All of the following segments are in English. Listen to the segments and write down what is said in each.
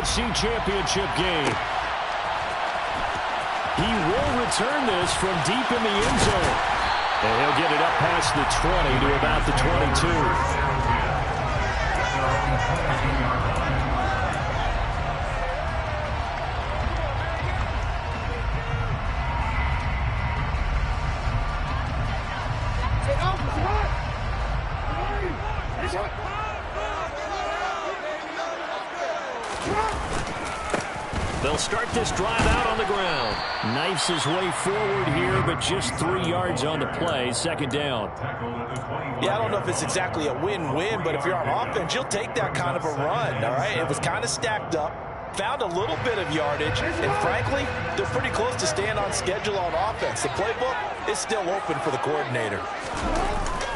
AFC Championship game. He will return this from deep in the end zone. And he'll get it up past the 20 to about the 22. They'll start this drive out on the ground. Knifes his way forward here, but just 3 yards on the play. Second down. Yeah, I don't know if it's exactly a win-win, but if you're on offense, you'll take that kind of a run, all right? It was kind of stacked up, found a little bit of yardage, and frankly, they're pretty close to staying on schedule on offense. The playbook is still open for the coordinator.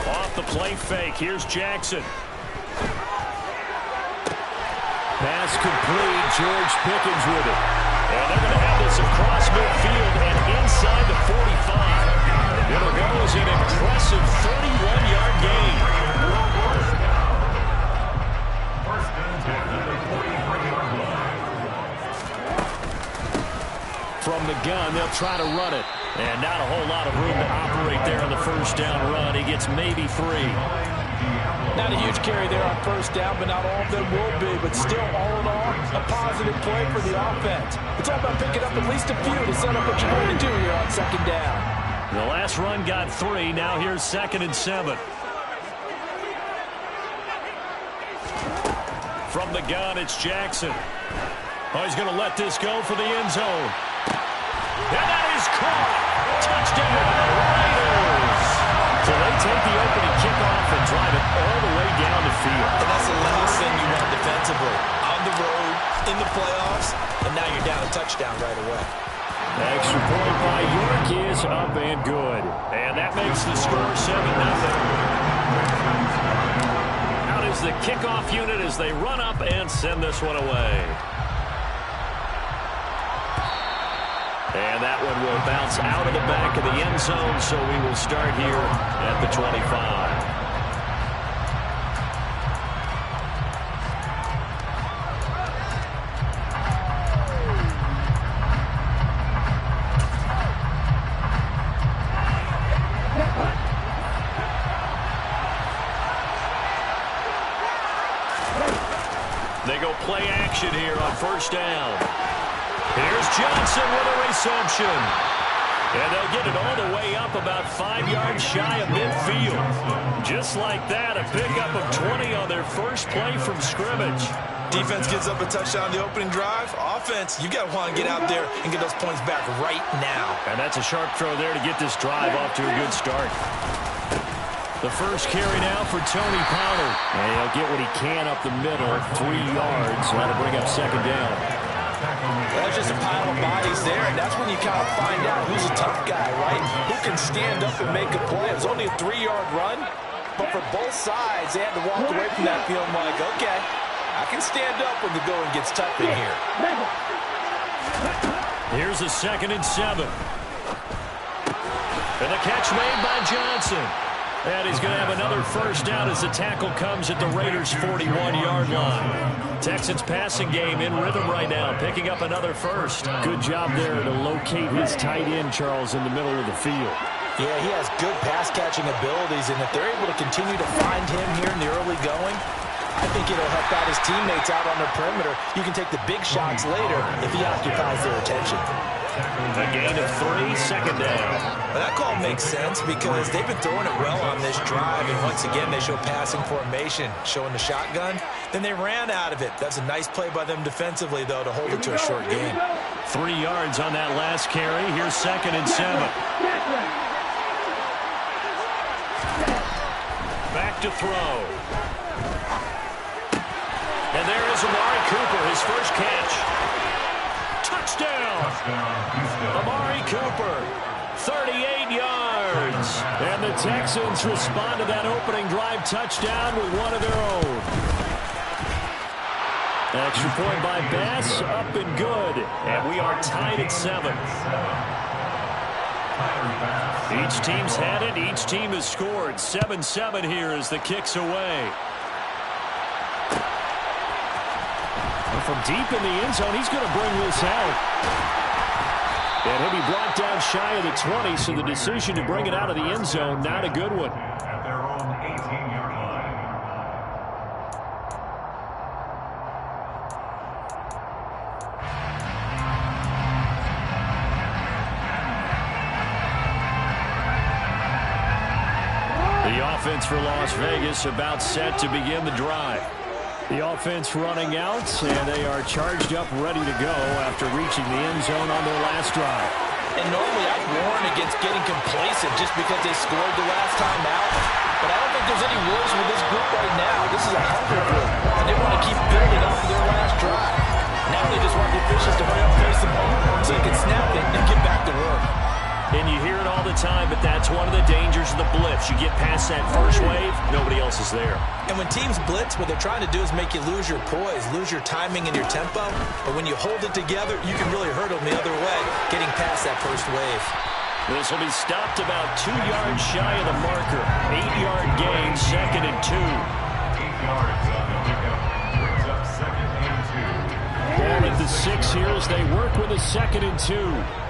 Off the play fake, here's Jackson. Pass complete, George Pickens with it. And they're going to have this across midfield and inside the 45. It'll go as an impressive 31-yard gain. From the gun, they'll try to run it. And not a whole lot of room to operate there on the first down run. He gets maybe 3. Not a huge carry there on first down, but not all of them will be. But still, all in all, a positive play for the offense. It's all about picking up at least a few to set up what you're going to do here on second down. The last run got 3. Now here's 2nd and 7. From the gun, it's Jackson. Oh, he's going to let this go for the end zone. And that is caught. Touchdown, Raiders. So they take the opening kickoff and drive it all the way down the field. And that's the last thing you want defensively. On the road, in the playoffs, and now you're down a touchdown right away. Extra point by York is up and good. And that makes the score 7-0. Out is the kickoff unit as they run up and send this one away. And that one will bounce out of the back of the end zone, so we will start here at the 25. They go play action here on first down. Here's Johnson with a reception. And they'll get it all the way up about 5 yards shy of midfield. Just like that, a pickup of 20 on their first play from scrimmage. Defense gives up a touchdown on the opening drive. Offense, you got to want to get out there and get those points back right now. And that's a sharp throw there to get this drive off to a good start. The first carry now for Tony Pollard. And he'll get what he can up the middle, 3 yards. That'll bring up second down. That's just a pile of bodies there, and that's when you kind of find out who's a tough guy, right? Who can stand up and make a play. It was only a 3-yard run, but for both sides, they had to walk away from that feeling like, okay, I can stand up when the going gets tough in here. Here's a 2nd and 7. And the catch made by Johnson. And he's going to have another first down as the tackle comes at the Raiders' 41-yard line. Texans passing game in rhythm right now, picking up another first. Good job there to locate his tight end, Charles, in the middle of the field. Yeah, he has good pass-catching abilities, and if they're able to continue to find him here in the early going, I think it'll help out his teammates out on the perimeter. You can take the big shots later if he occupies their attention. A gain of 3, second down. Well, that call makes sense because they've been throwing it well on this drive, and once again they show passing formation, showing the shotgun. Then they ran out of it. That's a nice play by them defensively, though, to hold it to a short game. 3 yards on that last carry. Here's 2nd and 7. Back to throw. And there is Amari Cooper, his first catch. Touchdown! Amari Cooper, 38 yards. And the Texans respond to that opening drive touchdown with one of their own. Extra point by Bass, up and good. And we are tied at 7. Each team's had it. Each team has scored. 7-7 here as the kick's away. from deep in the end zone. He's going to bring this out. And he'll be brought down shy of the 20, so the decision to bring it out of the end zone, not a good one. At their own 18-yard line. The offense for Las Vegas about set to begin the drive. The offense running out, and they are charged up, ready to go after reaching the end zone on their last drive. And normally I'd warn against getting complacent just because they scored the last time out. But I don't think there's any worries with this group right now. This is a hunger group, and they want to keep building off of their last drive. Now they just want the officials to hurry up, face the ball, so they can snap it and get back to work. And you hear it all the time, but that's one of the dangers of the blitz. You get past that first wave, nobody else is there. And when teams blitz, what they're trying to do is make you lose your poise, lose your timing and your tempo. But when you hold it together, you can really hurt them the other way, getting past that first wave. This will be stopped about 2 yards shy of the marker. 8-yard gain, 2nd and 2. 8 yards on the pickup. Brings up 2nd and 2. Ball at the 6 here as they work with a 2nd and 2.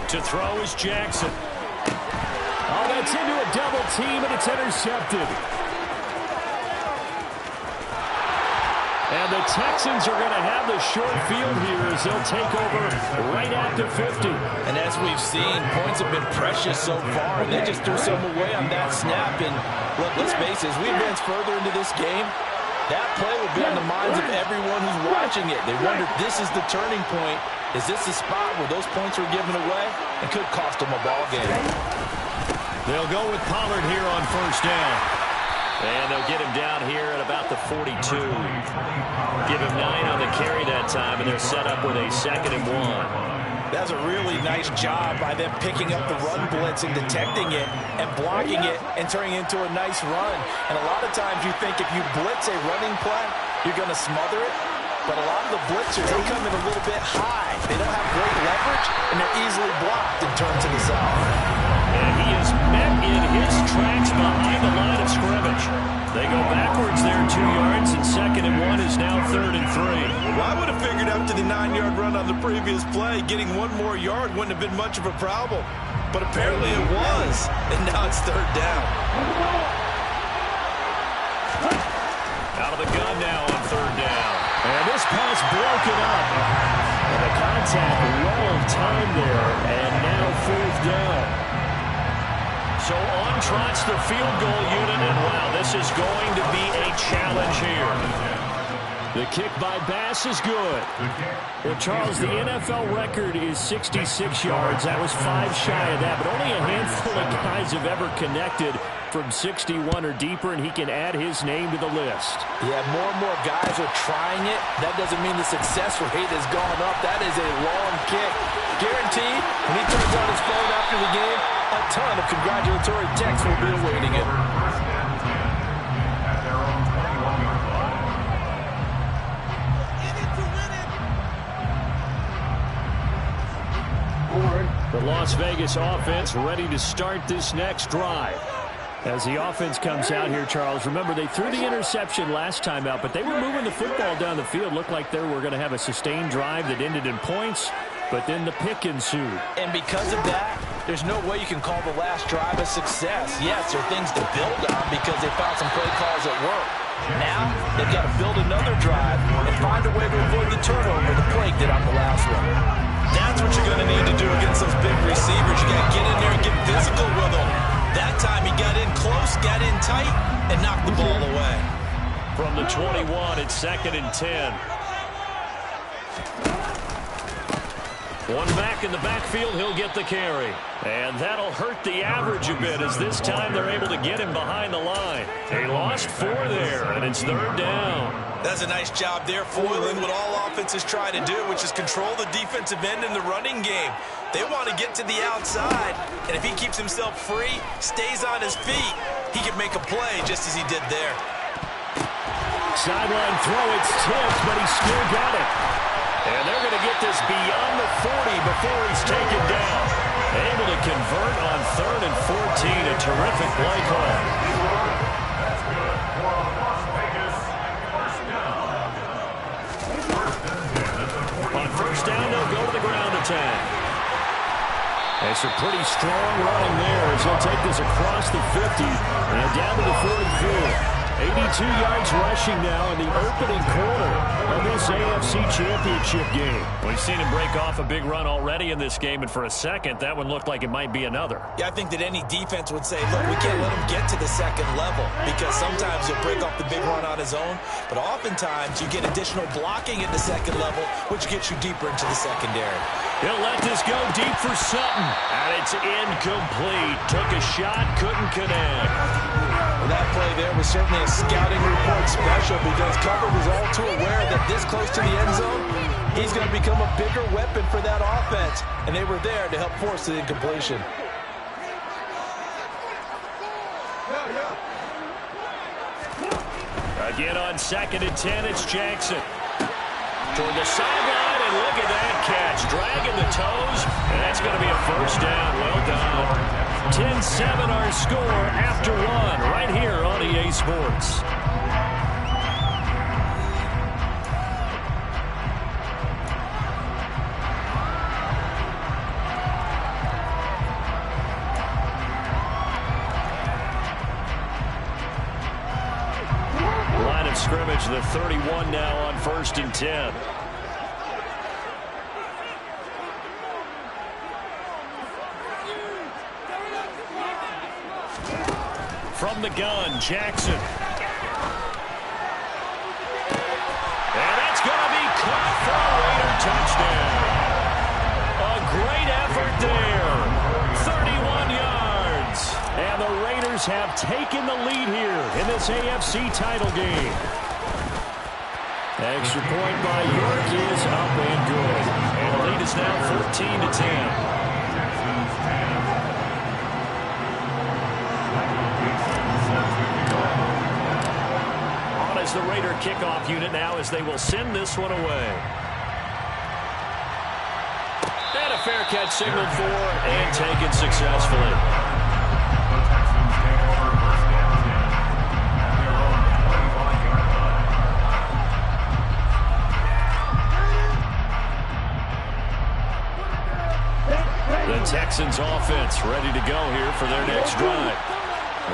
To throw is Jackson. Oh, that's into a double team, and it's intercepted. And the Texans are going to have the short field here as they'll take over right at the 50. And as we've seen, points have been precious so far, and they just threw some away on that snap. And look, let's face it, as we advance further into this game, that play will be on the minds of everyone who's watching it. They wonder if this is the turning point. Is this the spot where those points were given away and could cost them a ball game? They'll go with Pollard here on first down. And they'll get him down here at about the 42. Give him 9 on the carry that time, and they're set up with a 2nd and 1. That's a really nice job by them picking up the run blitz and detecting it and blocking it and turning it into a nice run. And a lot of times you think if you blitz a running play, you're going to smother it. But a lot of the blitzers, they come in a little bit high. They don't have great leverage, and they're easily blocked and turned to the side. And he is met in his tracks behind the line of scrimmage. They go backwards there 2 yards, and 2nd and 1 is now 3rd and 3. Well, I would have figured after the 9-yard run on the previous play, getting 1 more yard wouldn't have been much of a problem. But apparently it was, and now it's 3rd down. Out of the gun now on 3rd down. And this pass broken up. And the contact well timed there, and now 4th down. So on trots the field goal unit, and wow, this is going to be a challenge here. The kick by Bass is good. Well, Charles, the NFL record is 66 yards. That was 5 shy of that, but only a handful of guys have ever connected from 61 or deeper, and he can add his name to the list. Yeah, more and more guys are trying it. That doesn't mean the success rate has gone up. That is a long kick. Guaranteed, when he turns on his phone after the game, a ton of congratulatory texts will be awaiting it. At their own 21-yard line. The Las Vegas offense ready to start this next drive. As the offense comes out here, Charles, remember they threw the interception last time out, but they were moving the football down the field. Looked like they were going to have a sustained drive that ended in points, but then the pick ensued. And because of that, there's no way you can call the last drive a success. Yes, there are things to build on because they found some play calls that work. Now, they've got to build another drive and find a way to avoid the turnover the Plague did on the last one. That's what you're going to need to do against those big receivers. You got to get in there and get physical with them. That time he got in close, got in tight, and knocked the ball away. From the 21, it's 2nd and 10. One back in the backfield, he'll get the carry. And that'll hurt the average a bit as this time they're able to get him behind the line. They lost 4 there, and it's 3rd down. That's a nice job there, foiling what all offenses try to do, which is control the defensive end in the running game. They want to get to the outside, and if he keeps himself free, stays on his feet, he can make a play just as he did there. Sideline throw, it's tipped, but he still got it. And they're going to get this beyond the 40 before he's taken down. Able to convert on 3rd and 14, a terrific play call. attack. It's a pretty strong running there as he'll take this across the 50 and down to the 44. 82 yards rushing now in the opening quarter of this AFC Championship game. We've seen him break off a big run already in this game, and for a second, that one looked like it might be another. Yeah, I think that any defense would say, look, we can't let him get to the second level because sometimes he'll break off the big run on his own, but oftentimes you get additional blocking at the second level, which gets you deeper into the secondary. He'll let this go deep for Sutton, and it's incomplete. Took a shot, couldn't connect. Well, that play there was certainly a scouting report special because cover was all too aware that this close to the end zone, he's going to become a bigger weapon for that offense, and they were there to help force the incompletion. Again on 2nd and 10, it's Jackson. Toward the sideline, and look at that catch. Dragging the toes, and that's going to be a first down. Well done. 10-7 our score after one right here on EA Sports. Line of scrimmage, the 31 now on 1st and 10. From the gun, Jackson. And that's going to be caught for a Raider touchdown. A great effort there. 31 yards. And the Raiders have taken the lead here in this AFC title game. Extra point by York is up and good. And the lead is now 14-10. The Raider kickoff unit now as they will send this one away. And a fair catch signaled for and taken successfully. The Texans offense ready to go here for their next drive.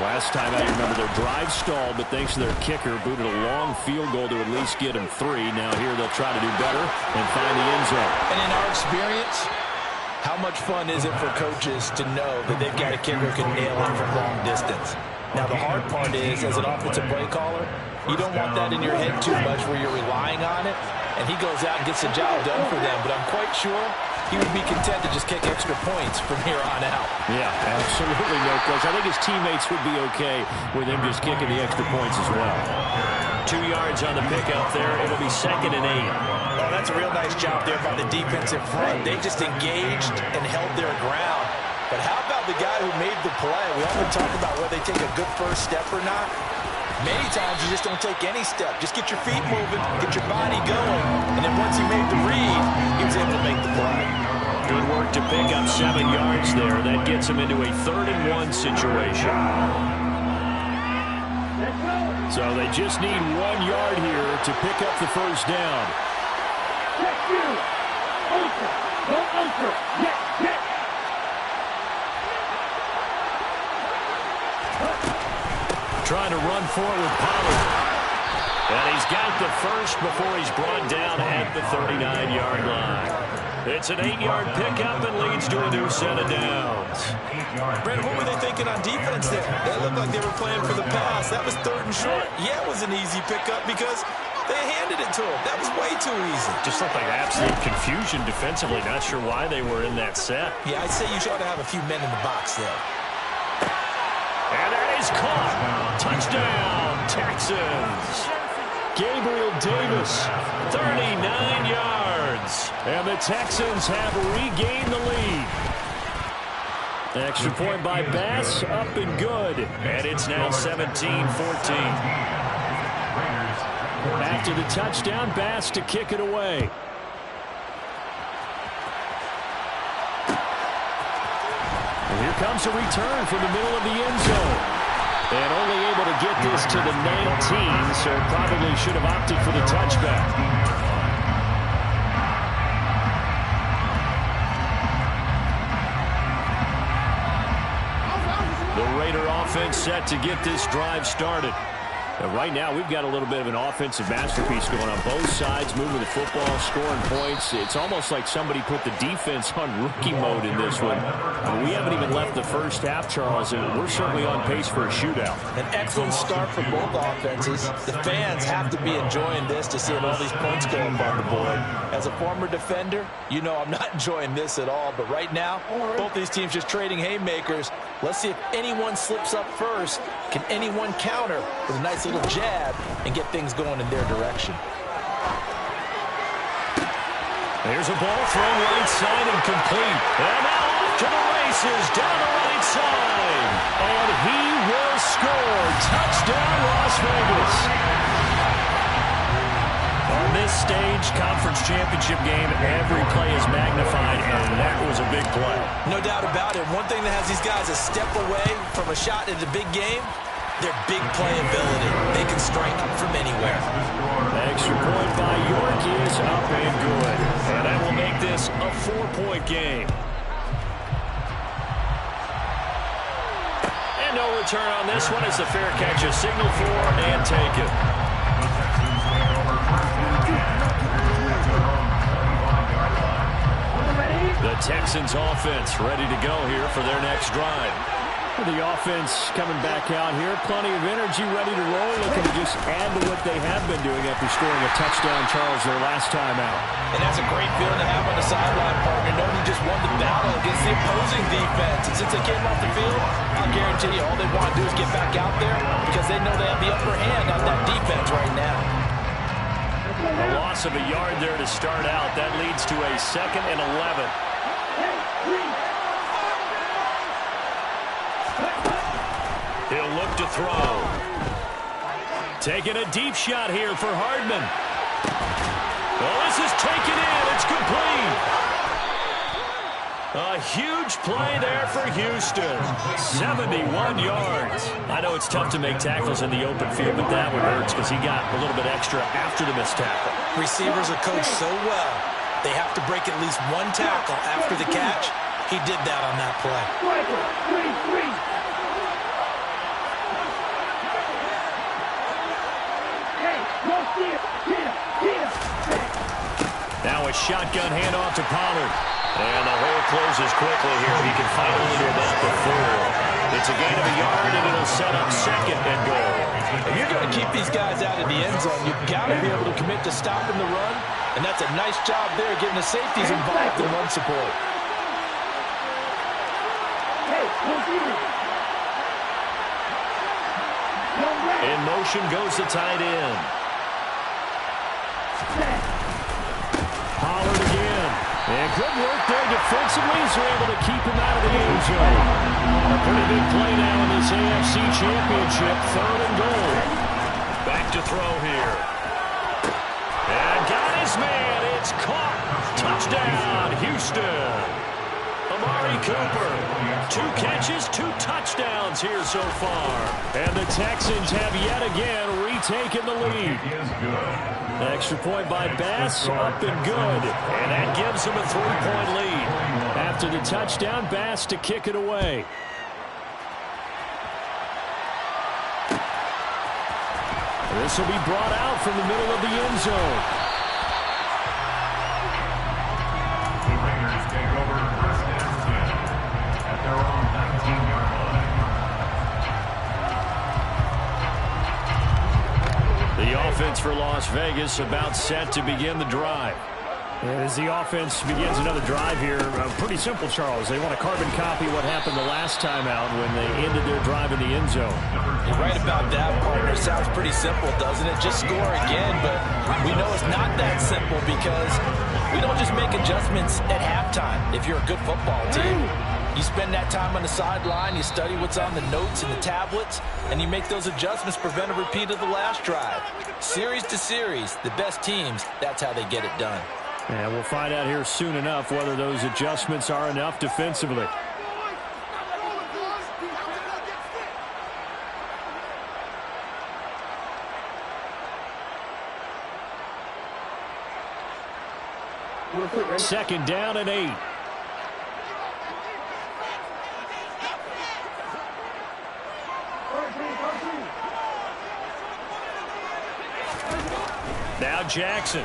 Last time I remember their drive stalled, but thanks to their kicker, booted a long field goal to at least get them 3. Now here they'll try to do better and find the end zone. And in our experience, how much fun is it for coaches to know that they've got a kicker who can nail it from long distance? Now the hard part is, as an offensive play caller, you don't want that in your head too much where you're relying on it, and he goes out and gets the job done for them. But I'm quite sure he would be content to just kick extra points from here on out. Yeah, absolutely no question. I think his teammates would be okay with him just kicking the extra points as well. 2 yards on the pickup there. It'll be 2nd and 8. Oh, that's a real nice job there by the defensive front. They just engaged and held their ground. But how about the guy who made the play? We often talk about whether they take a good first step or not. Many times you just don't take any step. Just get your feet moving, get your body going, and then once he made the read, he was able to make the play. Good work to pick up 7 yards there. That gets him into a 3rd and 1 situation. So they just need 1 yard here to pick up the first down. Trying to run forward with Pollard. And he's got the first before he's brought down at the 39-yard line. It's an 8-yard pickup and leads to a new set of downs. Brent, what were they thinking on defense there? They looked like they were playing for the pass. That was 3rd and short. Yeah, it was an easy pickup because they handed it to him. That was way too easy. Just looked like absolute confusion defensively. Not sure why they were in that set. Yeah, I'd say you should have a few men in the box there. And that is caught. Touchdown, Texans. Gabriel Davis, 39 yards. And the Texans have regained the lead. Extra point by Bass, up and good. And it's now 17-14. Back to the touchdown, Bass to kick it away. And here comes a return from the middle of the end zone. And only able to get this to the 19, so probably should have opted for the touchback. offense set to get this drive started. Right now, we've got a little bit of an offensive masterpiece going on both sides, moving the football, scoring points. It's almost like somebody put the defense on rookie mode in this one. We haven't even left the first half, Charles, and we're certainly on pace for a shootout. An excellent start for both offenses. The fans have to be enjoying this to see all these points go up on the board. As a former defender, you know I'm not enjoying this at all. But right now, both these teams just trading haymakers. Let's see if anyone slips up first. Can anyone counter with a nice little jab and get things going in their direction? There's a ball thrown right side and complete. And now off to the races down the right side. And he will score. Touchdown, Las Vegas. On this stage, conference championship game, every play is magnified, and that was a big play. No doubt about it. One thing that has these guys a step away from a shot in the big game, their big playability. They can strike from anywhere. Extra point by York is up and good. And that will make this a 4-point game. And no return on this one as the fair catch is signaled for and taken. The Texans offense ready to go here for their next drive. The offense coming back out here. Plenty of energy, ready to roll. Looking to just add to what they have been doing after scoring a touchdown, Charles, their last time out. And that's a great feeling to have on the sideline, partner, knowing you just won the battle against the opposing defense. And since they came off the field, I'll guarantee you all they want to do is get back out there because they know they have the upper hand on that defense right now. A loss of a yard there to start out. That leads to a 2nd and 11. He'll look to throw. Taking a deep shot here for Hardman. Well, this is taken in. It's complete. A huge play there for Houston. 71 yards. I know it's tough to make tackles in the open field, but that one hurts because he got a little bit extra after the missed tackle. Receivers are coached so well, they have to break at least one tackle after the catch. He did that on that play. Now a shotgun handoff to Pollard. And the hole closes quickly here. He can finally get about the 4. It's a gain of a yard, and it'll set up 2nd and goal. If you're going to keep these guys out of the end zone, you've got to be able to commit to stopping the run. And that's a nice job there, getting the safeties involved in run support. In motion goes the tight end. Pollard again. And good work there defensively as they're able to keep him out of the end zone. A pretty big play now in this AFC Championship. 3rd and goal. Back to throw here. And got his man. It's caught. Touchdown, Houston. Amari Cooper. 2 catches, 2 touchdowns here so far. And the Texans have yet again retaken the lead. Extra point by Bass, up and good. And that gives them a 3-point lead. After the touchdown, Bass to kick it away. This will be brought out from the middle of the end zone. The Raiders take over 1st and 10 at their own 19-yard line. The offense for Las Vegas about set to begin the drive. As the offense begins another drive here, pretty simple, Charles. They want to carbon copy what happened the last time out when they ended their drive in the end zone. You're right about that, partner. Sounds pretty simple, doesn't it? Just score again, but we know it's not that simple because we don't just make adjustments at halftime if you're a good football team. You spend that time on the sideline, you study what's on the notes and the tablets, and you make those adjustments, prevent a repeat of the last drive. Series to series, the best teams, that's how they get it done. And we'll find out here soon enough whether those adjustments are enough defensively. Second down and 8. Now Jackson.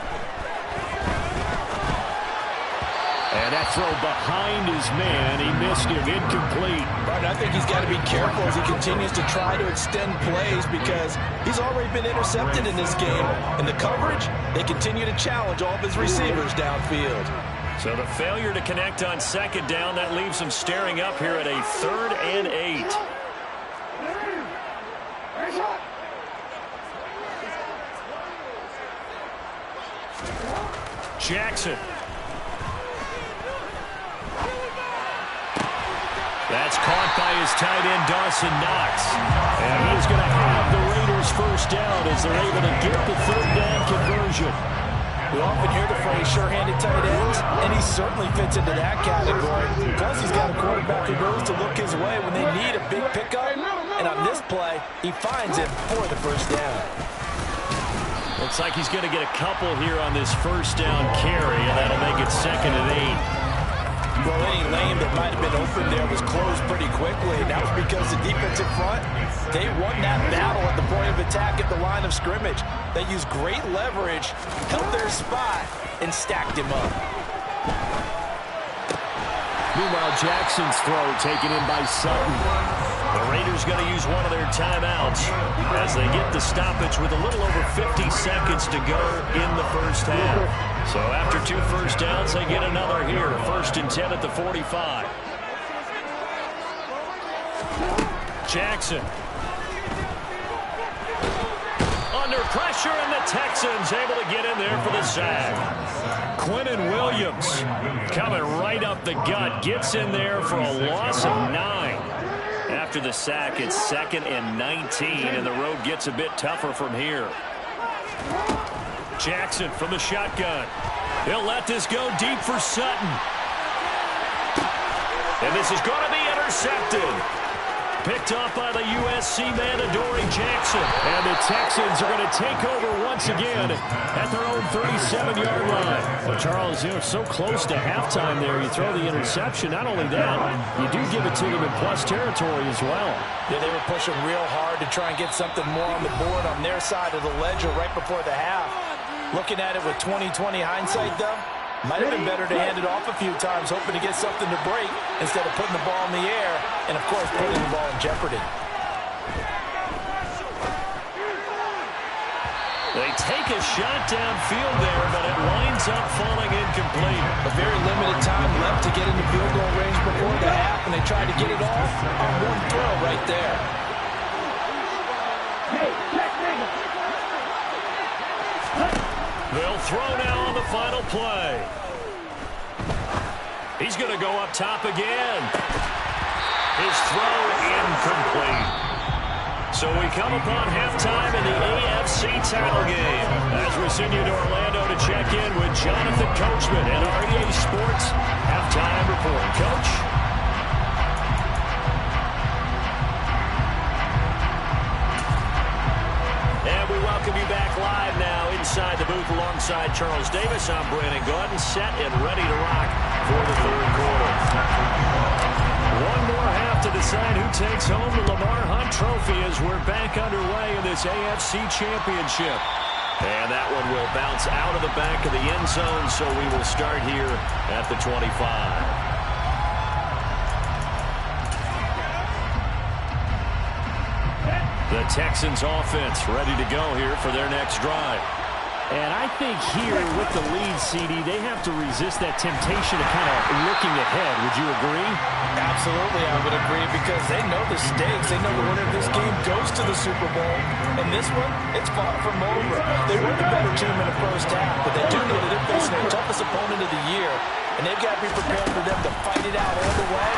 And that throw behind his man. He missed him. Incomplete. Right, I think he's got to be careful as he continues to try to extend plays because he's already been intercepted in this game. And the coverage, they continue to challenge all of his receivers downfield. So the failure to connect on second down, that leaves him staring up here at a 3rd and 8. Jackson. That's caught by his tight end, Dawson Knox. And he's going to have the Raiders first down as they're able to get the 3rd down conversion. We often hear the phrase sure-handed tight ends, and he certainly fits into that category. Plus, he's got a quarterback who knows to look his way when they need a big pickup. And on this play, he finds it for the first down. Looks like he's going to get a couple here on this first down carry, and that'll make it 2nd and 8. Well, any lane that might have been open there was closed pretty quickly, and that was because the defensive front, they won that battle at the point of attack at the line of scrimmage. They used great leverage, held their spot, and stacked him up. Meanwhile, Jackson's throw taken in by Sutton. The Raiders going to use one of their timeouts as they get the stoppage with a little over 50 seconds to go in the first half. So after 2 first downs, they get another here. 1st and 10 at the 45. Jackson. Under pressure, and the Texans able to get in there for the sack. Quinnen Williams coming right up the gut. Gets in there for a loss of 9. After the sack, it's 2nd and 19, and the road gets a bit tougher from here. Jackson from the shotgun. He'll let this go deep for Sutton. And this is going to be intercepted. Picked off by the USC man, Adoree Jackson. And the Texans are going to take over once again at their own 37-yard line. Well, Charles, you know, so close to halftime there. You throw the interception. Not only that, you do give it to them in plus territory as well. Yeah, they were pushing real hard to try and get something more on the board on their side of the ledger right before the half. Looking at it with 20/20 hindsight, though, might have been better to hand it off a few times, hoping to get something to break instead of putting the ball in the air and, of course, putting the ball in jeopardy. They take a shot downfield there, but it winds up falling incomplete. A very limited time left to get into field goal range before the half, and they tried to get it off on one throw right there. They'll throw now on the final play. He's going to go up top again. His throw incomplete. So we come upon halftime in the AFC title game as we send you to Orlando to check in with Jonathan Coachman and our EA Sports halftime report. Coach? And we welcome you back live now inside the booth alongside Charles Davis. I'm Brandon Gaudin, set and ready to rock for the 3rd quarter. One more half to decide who takes home the Lamar Hunt Trophy as we're back underway in this AFC Championship. And that one will bounce out of the back of the end zone, so we will start here at the 25. The Texans offense ready to go here for their next drive. And I think here with the lead, CD, they have to resist that temptation of kind of looking ahead. Would you agree? Absolutely, I would agree, because they know the stakes. They know the winner of this game goes to the Super Bowl. And this one, it's far from over. They were the better team in the first half, but they do know that they're facing their toughest opponent of the year. And they've got to be prepared for them to fight it out all the way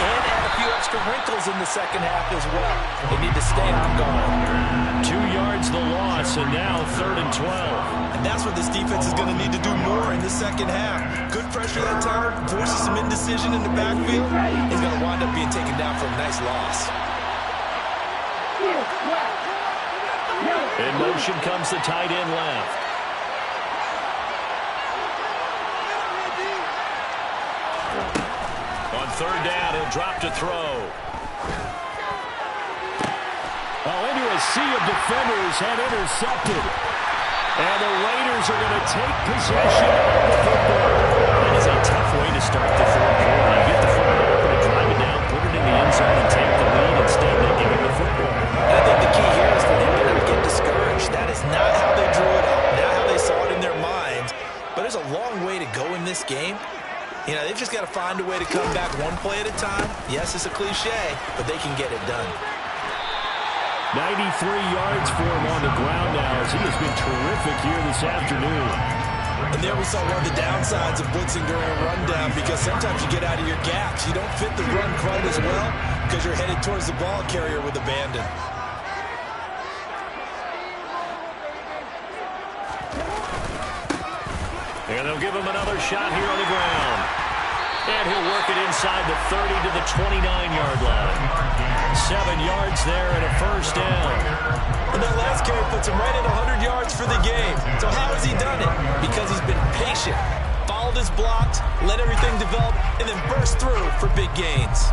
and add a few extra wrinkles in the second half as well. They need to stay on guard. 2 yards the loss, and now 3rd and 12. And that's what this defense is going to need to do more in the second half. Good pressure that time, forces some indecision in the backfield. He's going to wind up being taken down for a nice loss. In motion comes the tight end left. On 3rd down, he'll drop to throw. Into a sea of defenders and intercepted. And the Raiders are going to take possession of the football. That is a tough way to start the third quarter. You get the football, but drive it down, put it in the end zone, and take the lead. Instead, they give him the football. And I think the key here is for them to not get discouraged. That is not how they drew it up, not how they saw it in their minds. But there's a long way to go in this game. You know, they've just got to find a way to come back one play at a time. Yes, it's a cliche, but they can get it done. 93 yards for him on the ground now as he has been terrific here this afternoon. And there we saw one of the downsides of blitzing during a rundown, because sometimes you get out of your gaps. You don't fit the run quite as well because you're headed towards the ball carrier with abandon. And they'll give him another shot here on the ground. And he'll work it inside the 30 to the 29-yard line. 7 yards there and a first down. And that last carry puts him right at 100 yards for the game. So how has he done it? Because he's been patient, followed his blocks, let everything develop, and then burst through for big gains.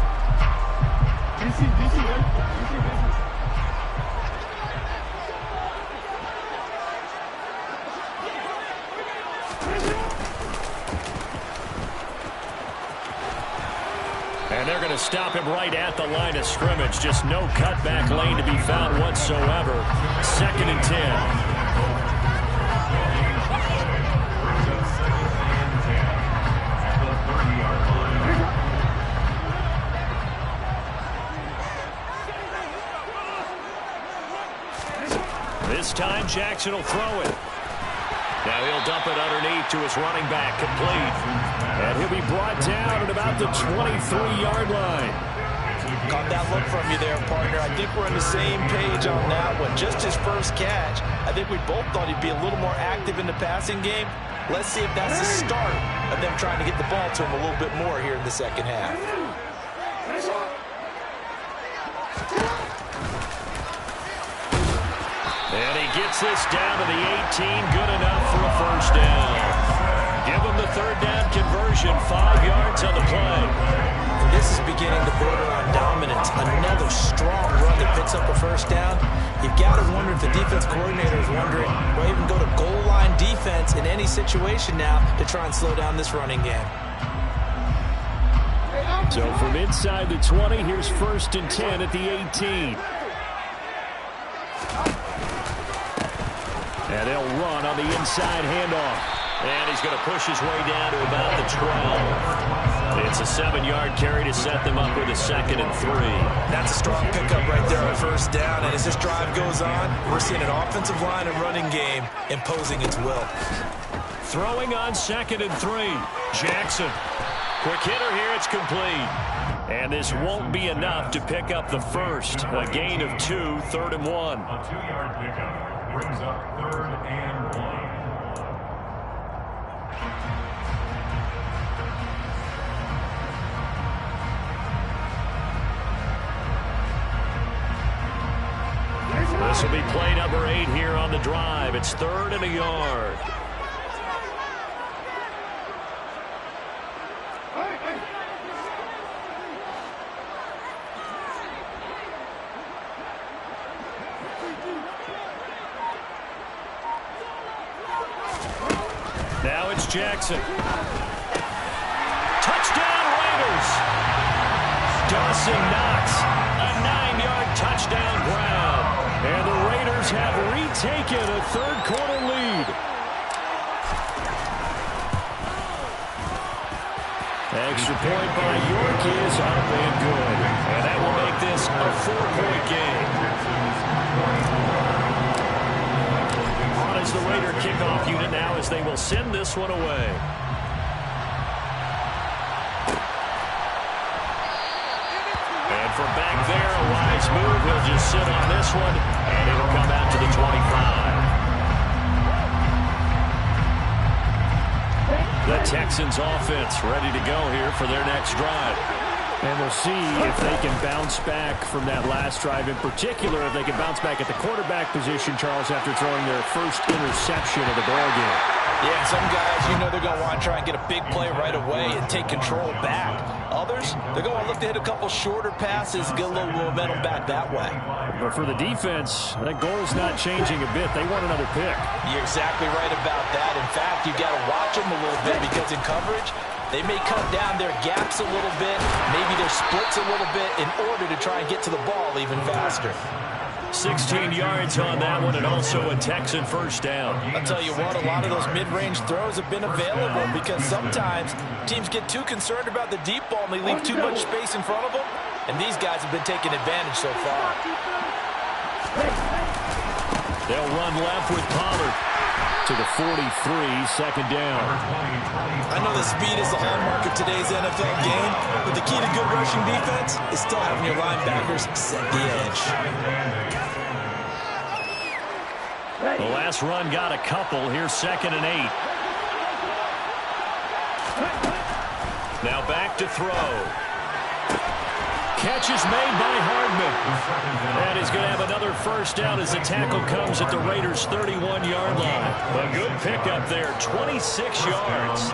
And they're going to stop him right at the line of scrimmage. Just no cutback lane to be found whatsoever. 2nd and 10. This time Jackson will throw it. Now he'll dump it underneath to his running back, complete. And he'll be brought down at about the 23-yard line. Caught that look from you there, partner. I think we're on the same page on that one. Just his first catch. I think we both thought he'd be a little more active in the passing game. Let's see if that's the start of them trying to get the ball to him a little bit more here in the second half. And he gets this down to the 18. Good enough for a first down. Give him the third down conversion. 5 yards on the play. This is beginning to border on dominance. Another strong run that picks up a first down. You've got to wonder if the defense coordinator is wondering, will even go to goal line defense in any situation now to try and slow down this running game. So from inside the 20, here's 1st and 10 at the 18. And they'll run on the inside handoff. And he's going to push his way down to about the 12. It's a 7-yard carry to set them up with a 2nd and 3. That's a strong pickup right there on first down. And as this drive goes on, we're seeing an offensive line and running game imposing its will. Throwing on 2nd and 3. Jackson. Quick hitter here. It's complete. And this won't be enough to pick up the first. A gain of 2, 3rd and 1. A 2-yard pickup brings up 3rd and 1. This will be play number 8 here on the drive. It's 3rd and a yard. Now it's Jackson. Touchdown Raiders. Dawson Knox. A 9-yard touchdown grab. And the Raiders have retaken a third-quarter lead. Extra point by York is up and good. And that will make this a 4-point game. On is the Raider kickoff unit now as they will send this one away. And from back there, a wise move. He'll just sit on this one, and it'll come out to the 25. The Texans offense ready to go here for their next drive. And we'll see if they can bounce back from that last drive. In particular, if they can bounce back at the quarterback position, Charles, after throwing their first interception of the ballgame. Yeah, some guys, they're going to want to try and get a big play right away and take control back. Others, they're going to look to hit a couple shorter passes, get a little momentum back that way. But for the defense, that goal is not changing a bit. They want another pick. You're exactly right about that. In fact, you've got to watch them a little bit because in coverage, they may cut down their gaps a little bit, maybe their splits a little bit in order to try and get to the ball even faster. 16 yards on that one, and also a Texan first down. I'll tell you what, a lot of those mid-range throws have been available because sometimes teams get too concerned about the deep ball and they leave too much space in front of them, and these guys have been taking advantage so far. They'll run left with Pollard to the 43, second down. I know the speed is the hallmark of today's NFL game, but the key to good rushing defense is still having your linebackers set the edge. The last run got a couple. Here's 2nd and 8. Now back to throw. Catch is made by Hardman. And he's going to have another first down as the tackle comes at the Raiders' 31-yard line. A good pickup there, 26 yards.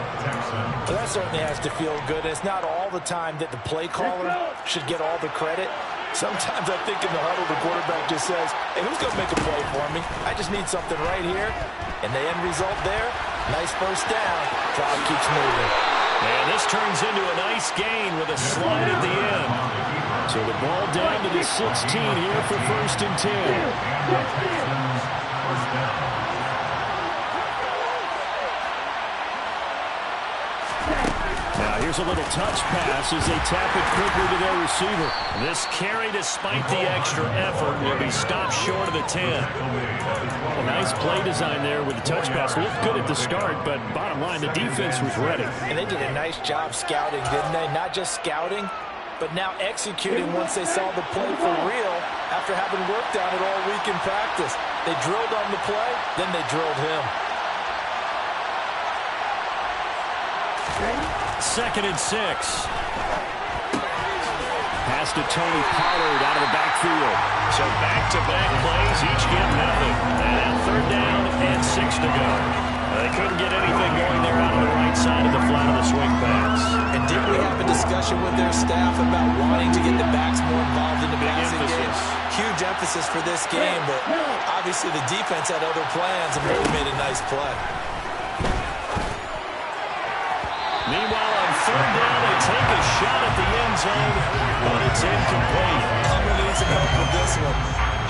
Well, that certainly has to feel good. It's not all the time that the play caller should get all the credit. Sometimes I think in the huddle, the quarterback just says, hey, who's going to make a play for me? I just need something right here. And the end result there, nice first down. Drive keeps moving. And this turns into a nice gain with a slide at the end. So the ball down to the 16 here for 1st and 10. Now here's a little touch pass as they tap it quickly to their receiver. This carry, despite the extra effort, will be stopped short of the 10. A nice play design there with the touch pass. Looked good at the start, but bottom line, the defense was ready. And they did a nice job scouting, didn't they? Not just scouting, but now executing once they saw the play for real after having worked on it all week in practice. They drilled on the play, then they drilled him. 2nd and 6. Pass to Tony Pollard out of the backfield. So back-to-back plays, each get nothing. And now 3rd down and 6 to go. They couldn't get anything going there out of the right side of the flat of the swing pass. And didn't we have a discussion with their staff about wanting to get the backs more involved in the passing game? Huge emphasis for this game, but obviously the defense had other plans and really made a nice play. Meanwhile, on 3rd down, they take a shot at the end zone, but it's incomplete. I'm going to need some help with this one.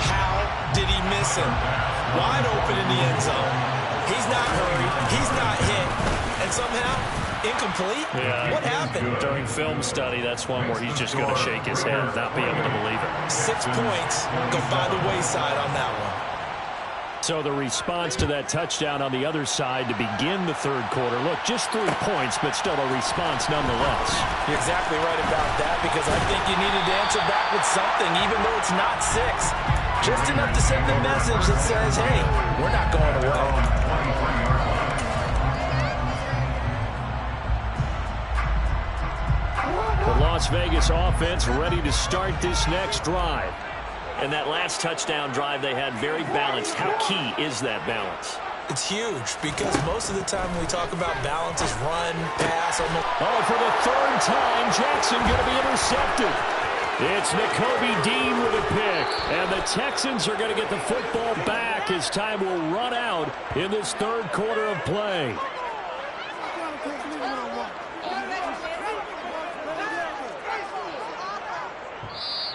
How did he miss him? Wide open in the end zone. He's not hurried. He's not hit. And somehow, incomplete? Yeah. What happened? During film study, that's one where he's just going to shake his head, not be able to believe it. 6 points go by the wayside on that one. So the response to that touchdown on the other side to begin the 3rd quarter. Look, just 3 points, but still a response nonetheless. You're exactly right about that because I think you needed to answer back with something, even though it's not 6. Just enough to send the message that says, hey, we're not going away. The Las Vegas offense ready to start this next drive. And that last touchdown drive they had very balanced. How key is that balance? It's huge because most of the time when we talk about balance is run, pass. Oh, for the 3rd time, Jackson going to be intercepted. It's Nakobe Dean with a pick. And the Texans are going to get the football back as time will run out in this 3rd quarter of play.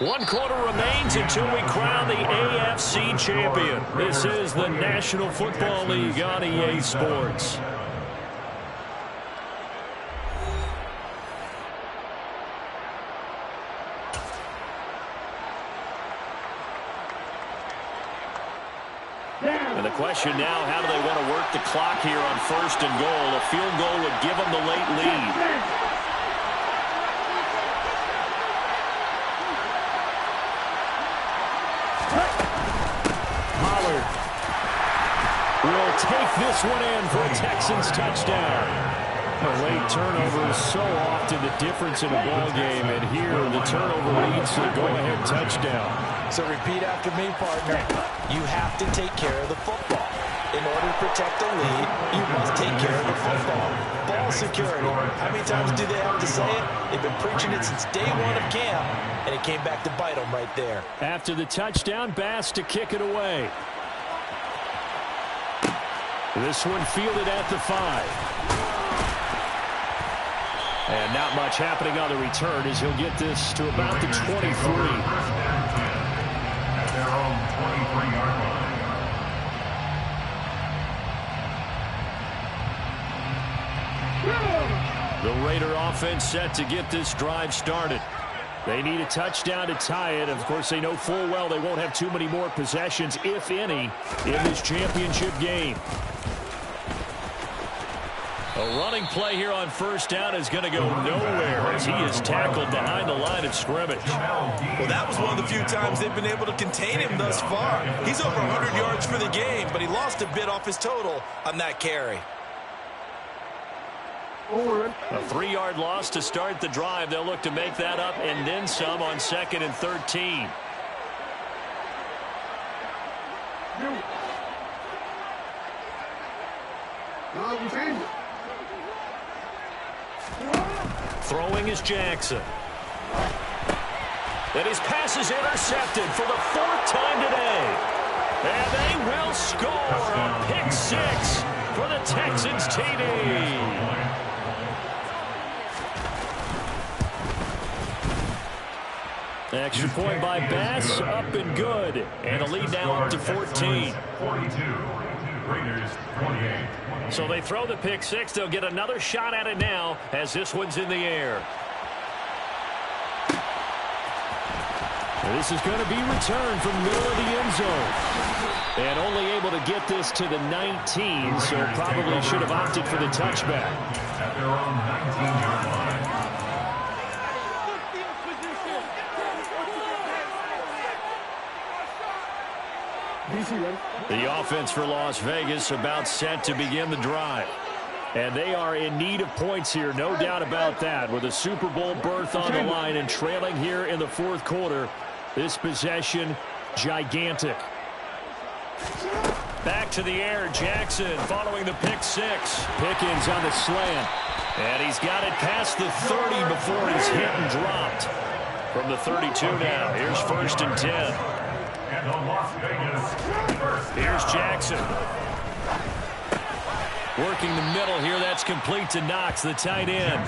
One quarter remains until we crown the AFC champion. This is the National Football League on EA Sports. And the question now, how do they want to work the clock here on 1st and goal? A field goal would give them the late lead. Will take this one in for a Texans touchdown. A late turnover is so often the difference in a ball game, and here the turnover leads to the go-ahead touchdown. So repeat after me, partner. You have to take care of the football. In order to protect the lead, you must take care of the football. Ball security. How many times do they have to say it? They've been preaching it since day one of camp, and it came back to bite them right there. After the touchdown, Bass to kick it away. This one fielded at the 5. And not much happening on the return as he'll get this to about the 23. At their own 23-yard line. The Raider offense set to get this drive started. They need a touchdown to tie it. Of course, they know full well they won't have too many more possessions, if any, in this championship game. A running play here on first down is going to go nowhere as he is tackled behind the line of scrimmage. Well, that was one of the few times they've been able to contain him thus far. He's over 100 yards for the game, but he lost a bit off his total on that carry. A 3-yard loss to start the drive. They'll look to make that up and then some on 2nd and 13. Throwing is Jackson. And his pass is intercepted for the 4th time today. And they will score a pick 6 for the Texans TD. Extra point by Bass, up and good. And a lead now up to 14. 42. Raiders 28. So they throw the pick 6. They'll get another shot at it now as this one's in the air. This is going to be returned from the middle of the end zone. And only able to get this to the 19, so probably should have opted for the touchback. At their own 19-yard line. The offense for Las Vegas about set to begin the drive. And they are in need of points here, no doubt about that. With a Super Bowl berth on the line and trailing here in the 4th quarter, this possession gigantic. Back to the air, Jackson following the pick 6. Pickens on the slant. And he's got it past the 30 before he's hit and dropped. From the 32 now, here's 1st and 10. And the Las Vegas first. Here's Jackson. Working the middle here. That's complete to Knox, the tight end.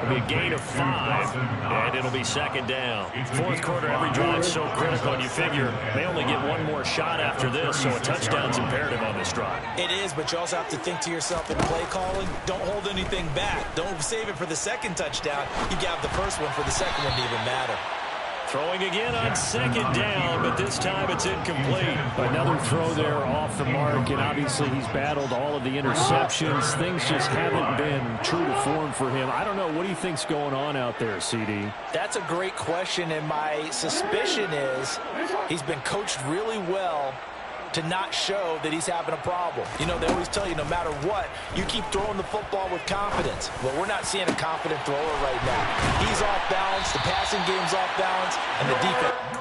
It'll be a gain of 5, and it'll be 2nd down. 4th quarter, every drive's so critical, and you figure they only get one more shot after this, so a touchdown's imperative on this drive. It is, but you also have to think to yourself in play calling, don't hold anything back. Don't save it for the 2nd touchdown. You got the first one for the 2nd one to even matter. Throwing again on 2nd down, but this time it's incomplete. Another throw there off the mark, and obviously he's battled all of the interceptions. Things just haven't been true to form for him. I don't know. What do you think's going on out there, CD? That's a great question, and my suspicion is he's been coached really well to not show that he's having a problem. You know, they always tell you no matter what, you keep throwing the football with confidence. Well, we're not seeing a confident thrower right now. He's off balance, the passing game's off balance, and the defense.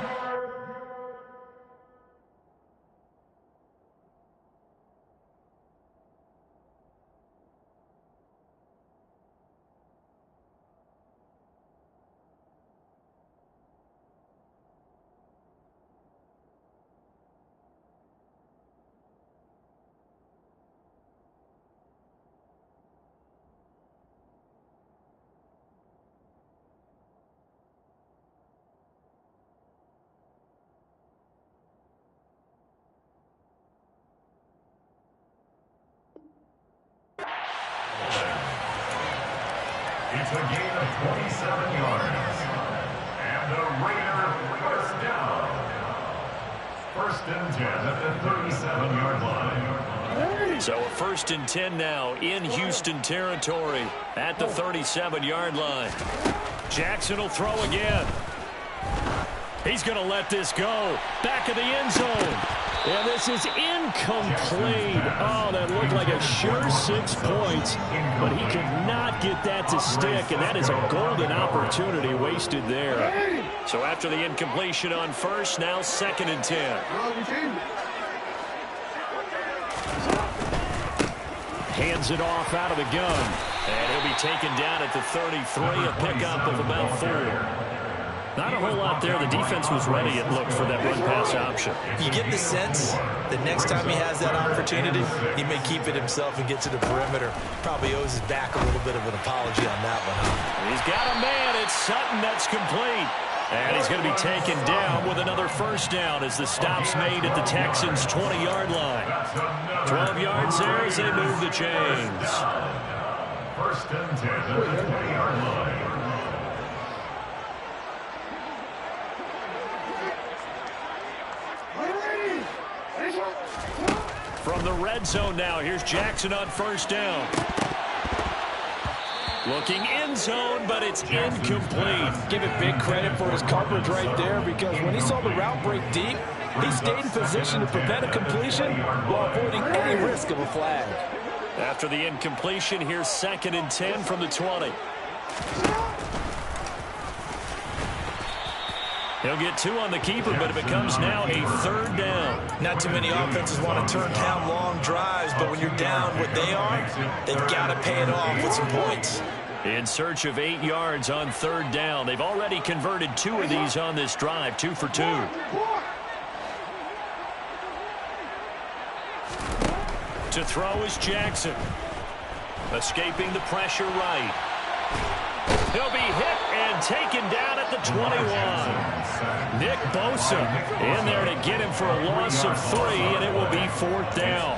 It's a gain of 27 yards. And the Raider first down. 1st and 10 at the 37-yard line. So a 1st and 10 now in Houston territory at the 37-yard line. Jackson will throw again. He's going to let this go. Back of the end zone. And this is incomplete. Oh, that looked like a sure 6 points, but he could not get that to stick, and that is a golden opportunity wasted there. So after the incompletion on first, now 2nd and 10. Hands it off out of the gun. And he'll be taken down at the 33, a pickup of about 4. Not a whole lot there. The defense was ready, it looked, for that run-pass option. You get the sense that next time he has that opportunity, he may keep it himself and get to the perimeter. Probably owes his back a little bit of an apology on that one, huh? He's got a man. It's Sutton that's complete. And he's going to be taken down with another first down as the stop's made at the Texans' 20-yard line. 12 yards there as they move the chains. 1st and 10 at the 20-yard line. From the red zone now, here's Jackson on first down. Looking end zone, but it's incomplete. Give it big credit for his coverage right there, because when he saw the route break deep, he stayed in position to prevent a completion while avoiding any risk of a flag. After the incompletion, here's 2nd and 10 from the 20. He'll get 2 on the keeper, but it becomes now a 3rd down. Not too many offenses want to turn down long drives, but when you're down what they are, they've got to pay it off with some points. In search of 8 yards on 3rd down. They've already converted 2 of these on this drive, 2 for 2. To throw is Jackson. Escaping the pressure right. He'll be hit and taken down at the 21. Nick Bosa in there to get him for a loss of 3, and it will be 4th down.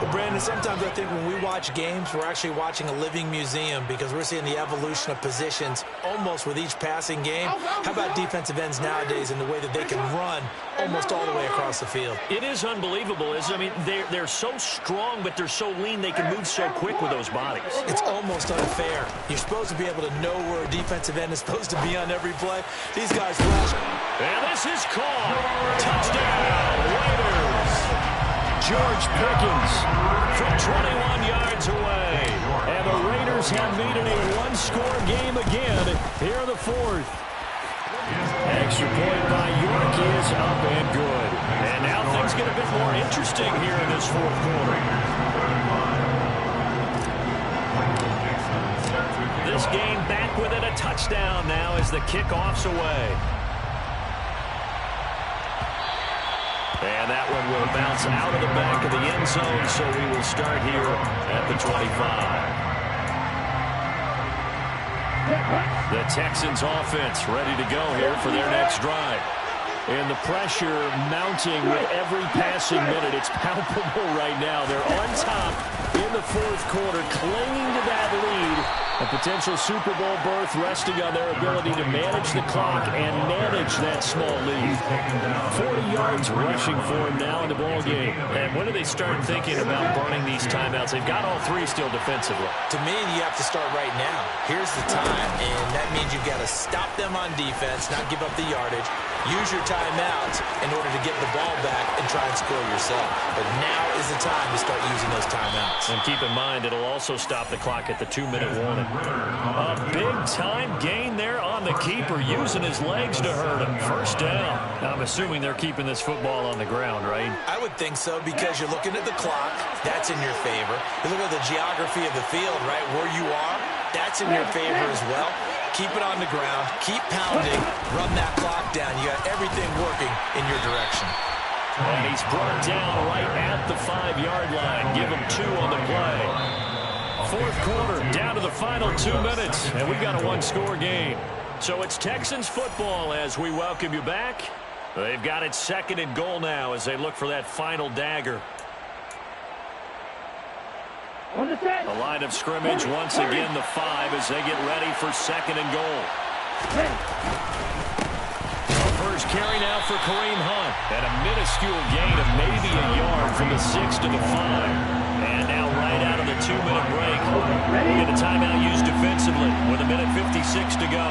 Well, Brandon, sometimes I think when we watch games, we're actually watching a living museum, because we're seeing the evolution of positions almost with each passing game. How about defensive ends nowadays and the way that they can run almost all the way across the field? It is unbelievable, isn't it? I mean, they're so strong, but they're so lean. They can move so quick with those bodies. It's almost unfair. You're supposed to be able to know where a defensive end is supposed to be on every play. These guys flash. And this is caught. Touchdown, Raiders. George Pickens from 21 yards away. And the Raiders have made it a one-score game again here in the 4th. Extra point by York is up and good. And now things get a bit more interesting here in this 4th quarter. This game back within a touchdown now as the kickoff's away. And that one will bounce out of the back of the end zone, so we will start here at the 25. The Texans offense ready to go here for their next drive. And the pressure mounting with every passing minute. It's palpable right now. They're on top in the 4th quarter, clinging to that lead. A potential Super Bowl berth resting on their ability to manage the clock and manage that small lead. 40 yards rushing for him now in the ball game. And when do they start thinking about burning these timeouts? They've got all 3 still defensively. To me, you have to start right now. Here's the time, and that means you've got to stop them on defense, not give up the yardage. Use your timeouts in order to get the ball back and try and score yourself. But now is the time to start using those timeouts. And keep in mind, it'll also stop the clock at the 2-minute warning. A big-time gain there on the keeper, using his legs to hurt him. First down. I'm assuming they're keeping this football on the ground, right? I would think so, because you're looking at the clock. That's in your favor. You look at the geography of the field, right, where you are. That's in your favor as well. Keep it on the ground. Keep pounding. Run that clock down. You got everything working in your direction. And he's brought down right at the 5-yard line. Give him 2 on the play. 4th quarter, down to the final 2 minutes, and we've got a one-score game. So it's Texans football as we welcome you back. They've got it 2nd and goal now as they look for that final dagger. The line of scrimmage, once again, the 5 as they get ready for 2nd and goal. First carry now for Kareem Hunt. And a minuscule gain of maybe a yard from the 6 to the 5. And now right out of the 2-minute break, we'll get a timeout used defensively with 1:56 to go.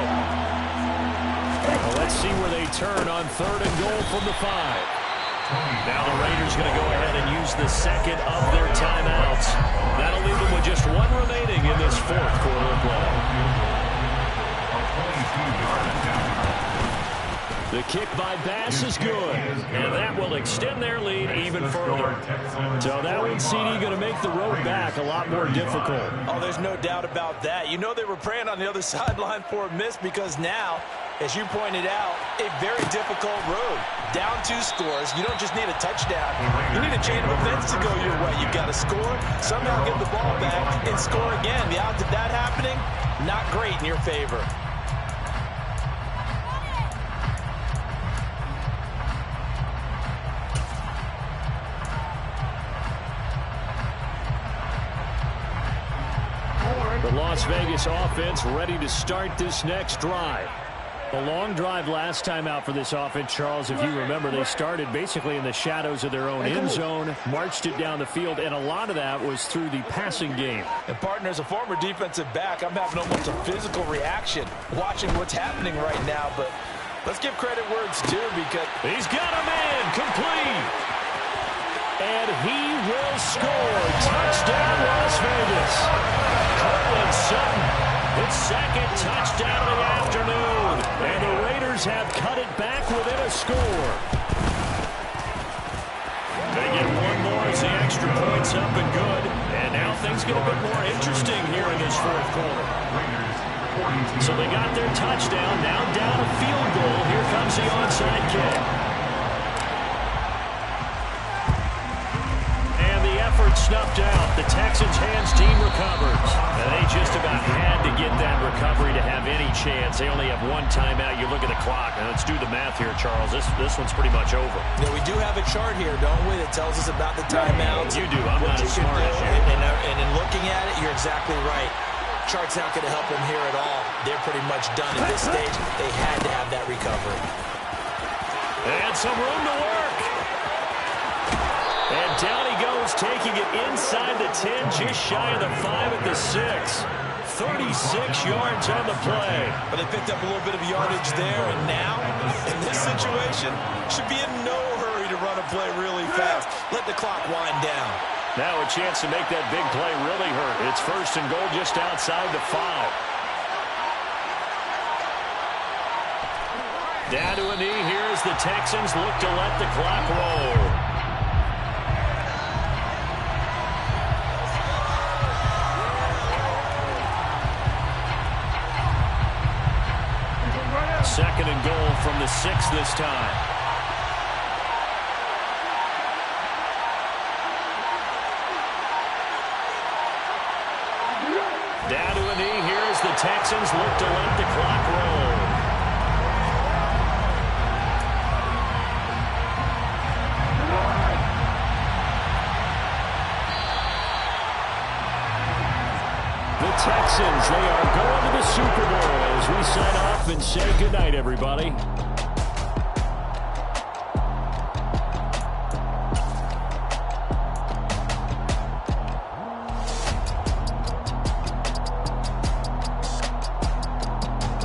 Well, let's see where they turn on 3rd and goal from the 5. Now the Raiders going to go ahead and use the second of their timeouts. That'll leave them with just one remaining in this 4th quarter of play. The kick by Bass is good, and that will extend their lead even further. So that one, CD, going to make the road back a lot more difficult. Oh, there's no doubt about that. You know they were praying on the other sideline for a miss because now, as you pointed out, a very difficult road. Down 2 scores. You don't just need a touchdown. You need a chain of events to go your way. You've got to score, somehow get the ball back, and score again. The odds of that happening, not great in your favor. The Las Vegas offense ready to start this next drive. A long drive last time out for this offense, Charles. If you remember, they started basically in the shadows of their own end zone, marched it down the field, and a lot of that was through the passing game. And, partner, as a former defensive back, I'm having almost a physical reaction watching what's happening right now. But let's give credit where it's due because he's got a man complete. And he will score. Touchdown, Las Vegas. Cortland Sutton, his 2nd touchdown of the afternoon. And the Raiders have cut it back within a score. They get one more as the extra point's up and good. And now things get a bit more interesting here in this 4th quarter. So they got their touchdown. Now down a field goal. Here comes the onside kick. Snuffed out. The Texans' hands team recovers. And they just about had to get that recovery to have any chance. They only have one timeout. You look at the clock. Now let's do the math here, Charles. This one's pretty much over. Yeah, we do have a chart here, don't we, that tells us about the timeouts. You do. I'm not as smart as you. And in looking at it, you're exactly right. Chart's not going to help them here at all. They're pretty much done at this stage. They had to have that recovery. And some room to work. And down he goes, taking it inside the 10, just shy of the 5 at the 6. 36 yards on the play. But they picked up a little bit of yardage there, and now, in this situation, should be in no hurry to run a play really fast. Let the clock wind down. Now a chance to make that big play really hurt. It's 1st and goal just outside the 5. Down to a knee here as the Texans look to let the clock roll. Second and goal from the 6 this time. Down to a knee here as the Texans look to let the clock roll. The Texans, they are going to the Super Bowl as we sign off and say goodnight, everybody.